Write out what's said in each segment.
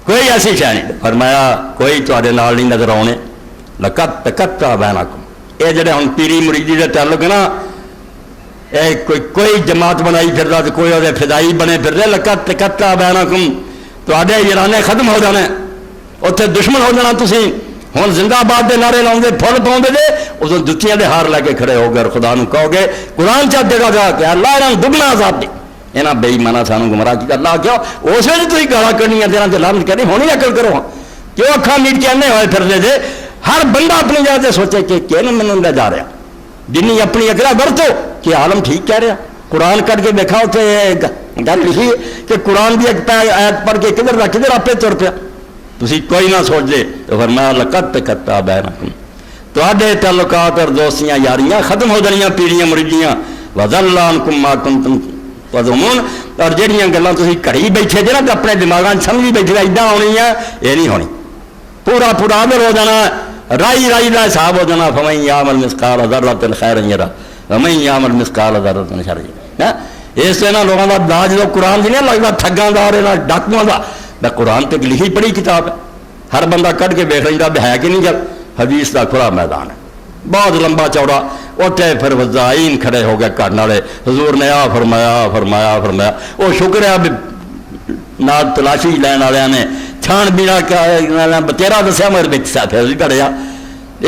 کوئی ایسی شے نہیں. فرمایا کوئی تواڈے نال نہیں نظر آنے. لقد تقطع بینکم. یہ جڑے ہن پیری مریدی دے تعلق نا کوئی جماعت بنائی پھردا تے کوئی وہ فدائی بنے پھردے. لقد تقطع بینکم. تواڈے یارانے ختم ہو جانے. اتنے دشمن ہو جانا. تسی ہوں زندہ باد کے نعرے لاؤ فل پاؤ دے ادو جتیاں دے ہار لے کے کھڑے ہو گئے. خدا نو کہو گے قرآن چا دے گا کہ اللہ یہاں دگنا عذاب دے. یہاں بے ایمانہ سانو گمراہ کیا. اللہ کیا اس ویلے تھی گالا کرنی تیرا سے لانت کرنی ہونی عقل کرو. کیوں اکھاں میٹ کے انے ہوئے پھرتے تھے. ہر بندہ اپنی جگہ سے سوچے کہ کہنے مینوں لے جا رہا. جنی اپنی اقرا برتو کہ عالم ٹھیک کہہ رہا. قرآن کٹ کے دیکھا اتنے گل لکھی کہ قرآن کی ایک آیت پڑھ کے کدھر نہ کدھر آپ تر پیا. تسی کوئی نہ سوچ دے تو فرمایا لقد تقطع بینکم. تواڈے تعلقات اور دوستیاں یاریاں ختم ہو جانیاں پیریاں مریدیاں. وضل عنکم ما کنتم تظنون. اور جہاں گلاں تسی گھڑی بیٹھے جے نا اپنے دماغاں سمجھی بیٹھے ادا ہونی ہے یہ نہیں ہونی. پورا پورا عمل ہو جانا. رائی رائی کا حساب ہو جانا. فمن یعمل مثقال ذرۃ خیرا یرہ ومن یعمل مثقال ذرۃ شرا یرہ. اس سے لوگوں کا داج جو قرآن کی نہیں لگتا ٹھگاں کا ڈاکواں کا. قرآن تک لکھی پڑھی کتاب ہے. ہر بندہ کٹ کے دیکھ لینا ہے کہ نہیں. جب حدیث کا کھلا میدان ہے بہت لمبا چوڑا. اٹھے پھر وزائین کھڑے ہو گئے کھڑنے والے. حضور نے آ فرمایا فرمایا فرمایا. وہ شکر ہے نال تلاشی لین والے نے چھان بینا تیرا دسیا مگر بچ ساتھ کھڑیا.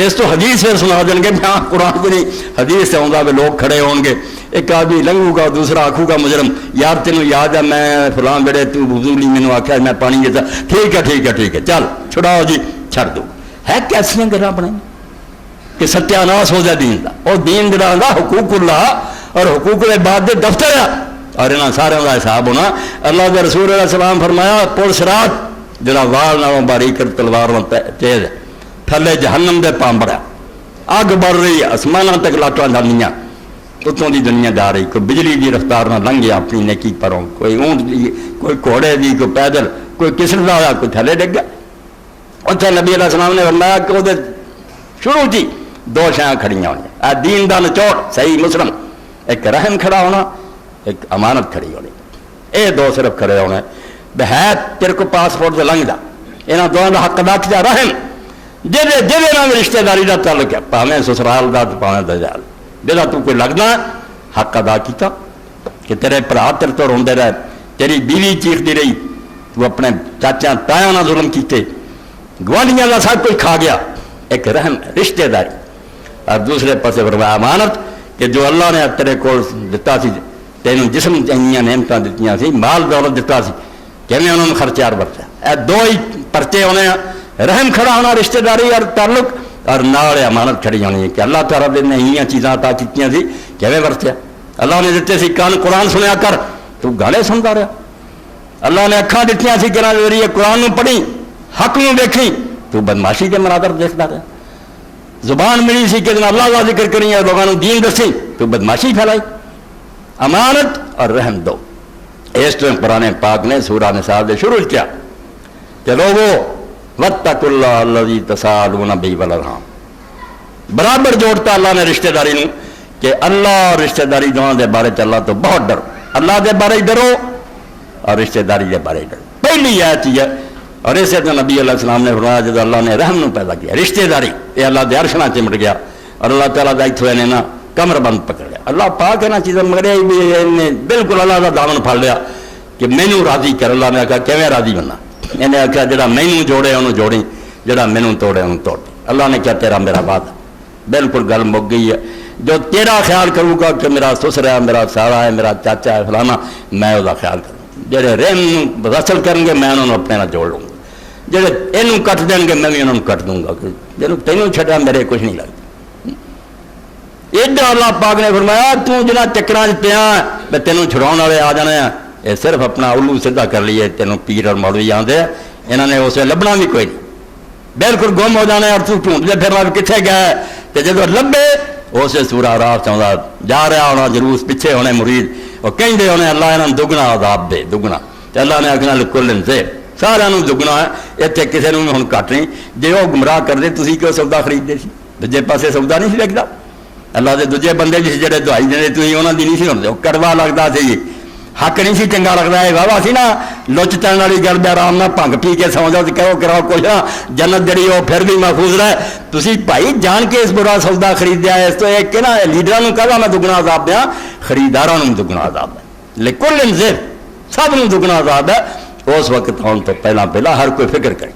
اس تو حدیث پھر سنا دیں گے. میں قرآن کی نہیں حدیث سے آؤں بھی لوگ کھڑے ہون گے. ایک آدمی لنگو گا دوسرا آکھو گا مجرم یار تینوں یاد ہے میں فلاں بڑے تو حضور نے مینوں آخیا میں پانی دیتا. ٹھیک ہے ٹھیک ہے ٹھیک ہے چل چھڑاؤ جی چھڑ دو. ہے کیسیاں گلاں بنائی کہ ستیاناس ہو جائے دین کا. اور دین جڑا ہوندا حقوق اللہ اور حقوق العباد دے دفتر ہے اور انہاں سارے کا حساب ہونا. اللہ کے رسول علیہ السلام فرمایا پل صراط جڑا وال نالوں باریک تلوار نال تیز ہے تھلے جہنم دے پامبڑا اگ بڑھ رہی ہے آسماناں تک لاٹاں جانیاں. اتوں دی دنیا جا رہی. کوئی بجلی دی رفتار نہ لنگے اپنی نیکی پروں. کوئی اونٹ دی کوئی گھوڑے دی کوئی پیدل کوئی کسر دا ہوا کوئی تھلے ڈگ گیا. اتنے نبی علیہ السلام نے فرمایا کہ وہ شروع جی دو شیاں کھڑیاں ہونی. دین دا نچوڑ صحیح مسلم. ایک رحم کھڑا ہونا ایک امانت کھڑی ہونی. یہ دو صرف کھڑے ہونے. بحیت تیرے کو پاسپورٹ سے لنگ دا یہاں دونوں کا حق ادا کیا. رحم جہے جہے رشتے داری کا تعلق ہے پاویں سسرال کا تو پاویں دجال جا تو کوئی لگنا حق ادا کیتا کہ تیرے برا تیرے تو روندے رہے. تیری بیوی چیختی رہی تو اپنے چاچا تایا نہ ظلم کیتے. گوانڈیاں کا سب کچھ کھا گیا. ایک رحم رشتے داری. اور دوسرے پاسے فرمایا امانت کہ جو اللہ نے تیرے کو دتا سی تینوں جسم چاہیے نعمتاں دتیاں سی مال دولت دتا سی کیویں انہوں نے خرچار برتیا. اے دو ہی پرچے ہونے رحم کھڑا ہونا رشتے داری اور تعلق اور نال امانت کھڑی ہونی ہے کہ اللہ تعالیٰ نے یہ چیزاں عطا کیتیاں سی کیویں ورتیا. اللہ نے دیتے سی کان قرآن سنیا کر تو گانے سنتا رہا. اللہ نے اکھاں دتیاں سی کہ ذریعے قرآن نو پڑھی حق نو دیکھی تو بدماشی کے مناظر دیکھتا رہا. زبان ملی سی کہ اللہ کا ذکر کری اور لوگوں دین دسی تو بدماشی پھیلائی. امانت اور رحم دو. اس طرح قرآن پاک نے سورہ نساء دے شروع کیا کہ لوگو واتقوا اللہ الذی تساءلون بہ والارحام. برابر جوڑتا اللہ نے رشتہ داری نو کہ اللہ اور رشتہ داری دونوں دے بارے چ اللہ تو بہت ڈرو. اللہ دے بارے ڈرو اور رشتہ داری دے بارے ڈرو. پہلی آیت ہے. اور اسے تو نبی علیہ السلام نے فرمایا جب اللہ نے رحم نو پیدا کیا رشتہ داری یہ اللہ دے عرش نال چمٹ گیا اور اللہ تعالیٰ دا اتھوے نے نا کمر بند پکڑ لیا. اللہ پاک ہے نا چیزیں مگر بالکل اللہ کا دامن پھڑ لیا کہ مینوں راضی کر. اللہ نے آخیا کیویں راضی بننا. انہیں آخیا جڑا مینوں جوڑے انہوں جوڑی جڑا مینوں توڑے انہوں توڑ. اللہ نے کیا تیرا میرا بات بالکل گل مک گئی ہے. جو تیرا خیال کروں گا کہ میرا سسر ہے میرا سارا ہے میرا چاچا ہے فلانا میں وہ خیال کروں. جڑے رحم رسل کریں گے میں انہوں نے اپنے نال جوڑ لوں گا. جڑے یہ کٹ دیں گے میں بھی انہوں کٹ دوں گا. جنہوں تینوں چھڈا میرے کچھ نہیں لگتا. ایڈا اللہ پاک نے فرمایا تو جنہ چکراں پیا میں تینوں چھڑاؤن والے آ جانے ہیں. یہ صرف اپنا الو سیدھا کر لیے تینوں پیر اور مولوی آتے ہیں. انہوں نے اسے لبنا بھی کوئی نہیں بالکل گم ہو جانا اور تو ڈھونڈتے پھرنا بھی کتنے گئے. تو جب لبے اسے سورا راہ چاہتا جا رہا ہونا جلوس پیچھے ہونے مرید وہ کہیں ہونے اللہ انہوں دگنا عذاب دے دگنا. تو اللہ نے آخنا کل سے سارا دگنا ہے اتنے کسی نے ہوں کٹ نہیں. جی وہ گمراہ کرتے تھی کیوں سودا خریدتے سی دوجے پاسے سودا نہیں سی لگتا. اللہ کے دوجے بندے جس جڑے دوائی دے تھی انہوں کی نہیں سی ہوتے وہ کڑوا لگتا سی حق نہیں سی چنگا لگتا ہے واہ سی نا لچ چلن والی گل بھی آرام نہ بھنگ پی کے سو جاؤ تو کہو کراؤ کچھ نہ جنت جڑی وہ پھر بھی محفوظ رہے تسی بھائی جان کے اس برا سودا خریدیا ہے اس تو ایک کہ نا لیڈروں کہا میں دگنا عذاب دیا خریداروں دگنا عذاب ہے لیکن سب دگنا عذاب ہے اس وقت آن تو پہلا ہر کوئی فکر کرے